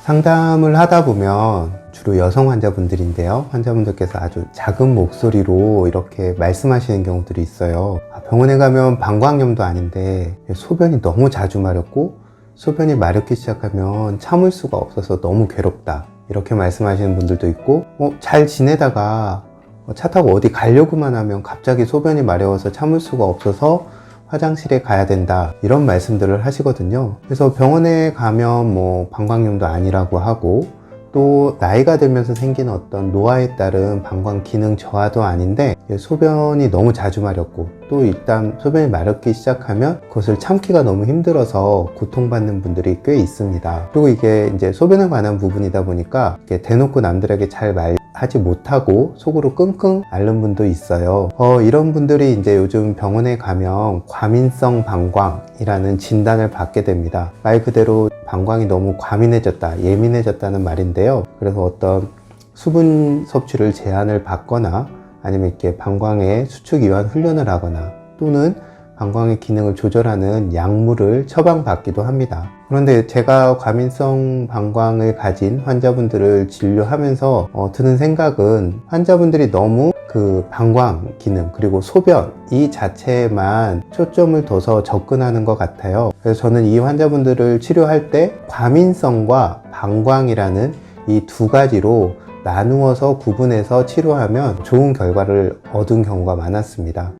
상담을 하다 보면 주로 여성 환자분들인데요. 환자분들께서 아주 작은 목소리로 이렇게 말씀하시는 경우들이 있어요. 병원에 가면 방광염도 아닌데 소변이 너무 자주 마렵고 소변이 마렵기 시작하면 참을 수가 없어서 너무 괴롭다, 이렇게 말씀하시는 분들도 있고, 잘 지내다가 차 타고 어디 가려고만 하면 갑자기 소변이 마려워서 참을 수가 없어서 화장실에 가야 된다, 이런 말씀들을 하시거든요. 그래서 병원에 가면 뭐 방광염도 아니라고 하고, 또 나이가 들면서 생기는 어떤 노화에 따른 방광 기능 저하도 아닌데 소변이 너무 자주 마렵고, 또 일단 소변이 마렵기 시작하면 그것을 참기가 너무 힘들어서 고통받는 분들이 꽤 있습니다. 그리고 이게 이제 소변에 관한 부분이다 보니까 이렇게 대놓고 남들에게 잘 말하지 못하고 속으로 끙끙 앓는 분도 있어요. 이런 분들이 이제 요즘 병원에 가면 과민성 방광이라는 진단을 받게 됩니다. 말 그대로 방광이 너무 과민해졌다, 예민해졌다는 말인데요. 그래서 어떤 수분 섭취를 제한을 받거나, 아니면 이렇게 방광의 수축 이완 훈련을 하거나, 또는 방광의 기능을 조절하는 약물을 처방받기도 합니다. 그런데 제가 과민성 방광을 가진 환자분들을 진료하면서 드는 생각은, 환자분들이 너무 그 방광 기능 그리고 소변 이 자체에만 초점을 둬서 접근하는 것 같아요. 그래서 저는 이 환자분들을 치료할 때 과민성과 방광이라는 이 두 가지로 나누어서 구분해서 치료하면 좋은 결과를 얻은 경우가 많았습니다.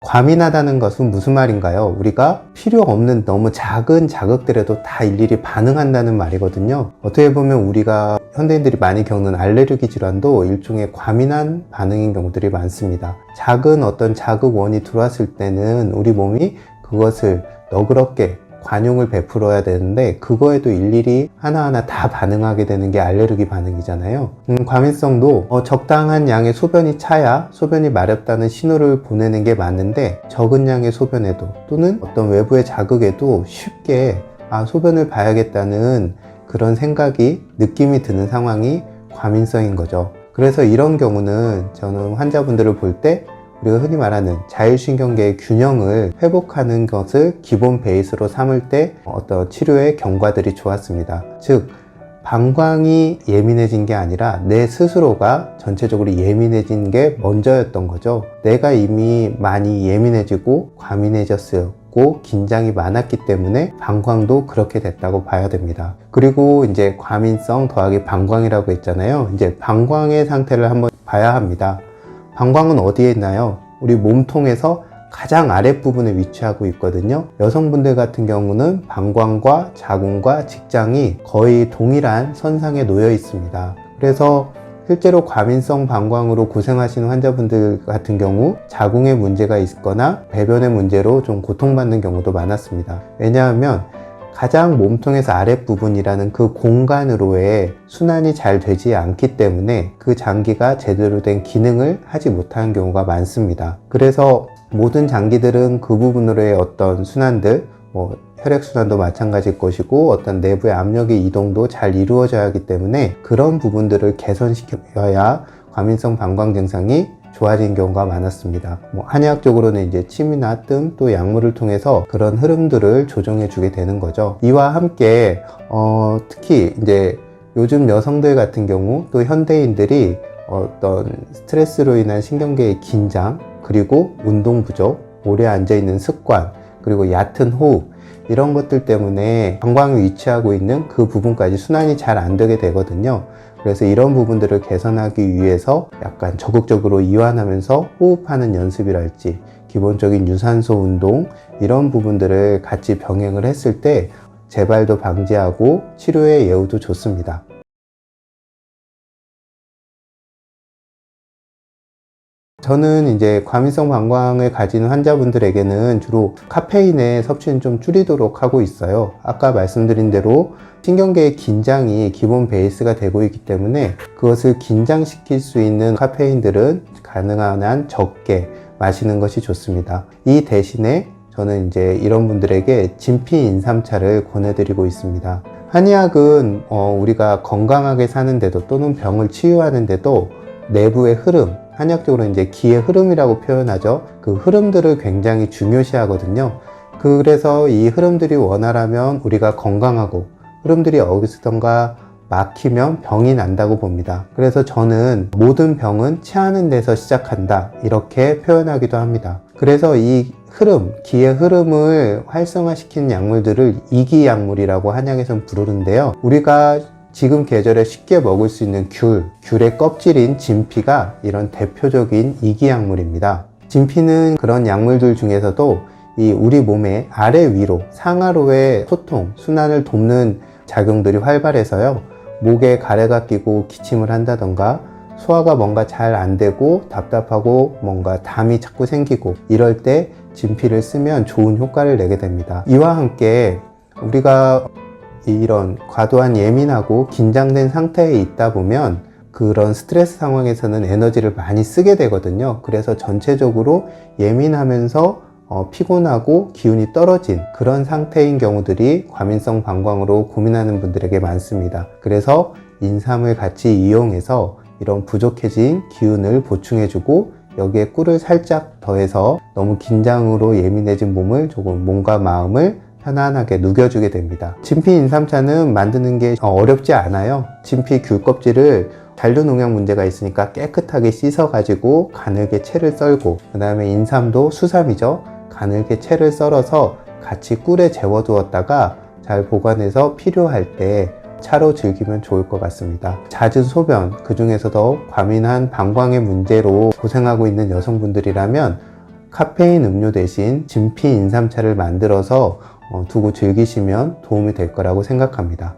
과민하다는 것은 무슨 말인가요? 우리가 필요 없는 너무 작은 자극들에도 다 일일이 반응한다는 말이거든요. 어떻게 보면 우리가 현대인들이 많이 겪는 알레르기 질환도 일종의 과민한 반응인 경우들이 많습니다. 작은 어떤 자극원이 들어왔을 때는 우리 몸이 그것을 너그럽게 관용을 베풀어야 되는데, 그거에도 일일이 하나하나 다 반응하게 되는 게 알레르기 반응이잖아요. 과민성도 적당한 양의 소변이 차야 소변이 마렵다는 신호를 보내는 게 맞는데, 적은 양의 소변에도 또는 어떤 외부의 자극에도 쉽게 소변을 봐야겠다는 그런 생각이, 느낌이 드는 상황이 과민성인 거죠. 그래서 이런 경우는 저는 환자분들을 볼 때 우리가 흔히 말하는 자율신경계의 균형을 회복하는 것을 기본 베이스로 삼을 때 어떤 치료의 경과들이 좋았습니다. 즉, 방광이 예민해진 게 아니라 내 스스로가 전체적으로 예민해진 게 먼저였던 거죠. 내가 이미 많이 예민해지고 과민해졌고 긴장이 많았기 때문에 방광도 그렇게 됐다고 봐야 됩니다. 그리고 이제 과민성 더하기 방광이라고 했잖아요. 이제 방광의 상태를 한번 봐야 합니다. 방광은 어디에 있나요? 우리 몸통에서 가장 아랫부분에 위치하고 있거든요. 여성분들 같은 경우는 방광과 자궁과 직장이 거의 동일한 선상에 놓여 있습니다. 그래서 실제로 과민성 방광으로 고생하시는 환자분들 같은 경우 자궁에 문제가 있거나 배변의 문제로 좀 고통받는 경우도 많았습니다. 왜냐하면 가장 몸통에서 아랫부분이라는 그 공간으로의 순환이 잘 되지 않기 때문에 그 장기가 제대로 된 기능을 하지 못하는 경우가 많습니다. 그래서 모든 장기들은 그 부분으로의 어떤 순환들, 혈액순환도 마찬가지일 것이고 어떤 내부의 압력의 이동도 잘 이루어져야 하기 때문에 그런 부분들을 개선시켜야 과민성 방광 증상이 좋아진 경우가 많았습니다. 한의학적으로는 이제 침이나 뜸, 또 약물을 통해서 그런 흐름들을 조정해 주게 되는 거죠. 이와 함께 특히 이제 요즘 여성들 같은 경우, 또 현대인들이 어떤 스트레스로 인한 신경계의 긴장, 그리고 운동 부족, 오래 앉아 있는 습관, 그리고 얕은 호흡, 이런 것들 때문에 방광이 위치하고 있는 그 부분까지 순환이 잘 안 되게 되거든요. 그래서 이런 부분들을 개선하기 위해서 약간 적극적으로 이완하면서 호흡하는 연습이랄지 기본적인 유산소 운동, 이런 부분들을 같이 병행을 했을 때 재발도 방지하고 치료의 예후도 좋습니다. 저는 이제 과민성 방광을 가진 환자분들에게는 주로 카페인의 섭취는 좀 줄이도록 하고 있어요. 아까 말씀드린 대로 신경계의 긴장이 기본 베이스가 되고 있기 때문에 그것을 긴장시킬 수 있는 카페인들은 가능한 한 적게 마시는 것이 좋습니다. 이 대신에 저는 이제 이런 분들에게 진피인삼차를 권해드리고 있습니다. 한의학은 우리가 건강하게 사는데도 또는 병을 치유하는데도 내부의 흐름, 한의학적으로 이제 기의 흐름이라고 표현하죠. 그 흐름들을 굉장히 중요시 하거든요. 그래서 이 흐름들이 원활하면 우리가 건강하고, 흐름들이 어디서던가 막히면 병이 난다고 봅니다. 그래서 저는 모든 병은 체하는 데서 시작한다, 이렇게 표현하기도 합니다. 그래서 이 흐름, 기의 흐름을 활성화시키는 약물들을 이기약물이라고 한약에서는 부르는데요. 우리가 지금 계절에 쉽게 먹을 수 있는 귤의 껍질인 진피가 이런 대표적인 이기약물입니다. 진피는 그런 약물들 중에서도 이 우리 몸의 아래 위로, 상하로의 소통, 순환을 돕는 작용들이 활발해서요, 목에 가래가 끼고 기침을 한다던가, 소화가 뭔가 잘 안 되고 답답하고 뭔가 담이 자꾸 생기고 이럴 때 진피를 쓰면 좋은 효과를 내게 됩니다. 이와 함께 우리가 이런 과도한 예민하고 긴장된 상태에 있다 보면 그런 스트레스 상황에서는 에너지를 많이 쓰게 되거든요. 그래서 전체적으로 예민하면서 피곤하고 기운이 떨어진 그런 상태인 경우들이 과민성 방광으로 고민하는 분들에게 많습니다. 그래서 인삼을 같이 이용해서 이런 부족해진 기운을 보충해주고, 여기에 꿀을 살짝 더해서 너무 긴장으로 예민해진 몸을 조금, 몸과 마음을 편안하게 누겨주게 됩니다. 진피 인삼차는 만드는 게 어렵지 않아요. 진피 귤 껍질을 잔류 농약 문제가 있으니까 깨끗하게 씻어 가지고 가늘게 채를 썰고, 그 다음에 인삼도 수삼이죠. 가늘게 채를 썰어서 같이 꿀에 재워 두었다가 잘 보관해서 필요할 때 차로 즐기면 좋을 것 같습니다. 잦은 소변, 그 중에서도 과민한 방광의 문제로 고생하고 있는 여성분들이라면 카페인 음료 대신 진피 인삼차를 만들어서 두고 즐기시면 도움이 될 거라고 생각합니다.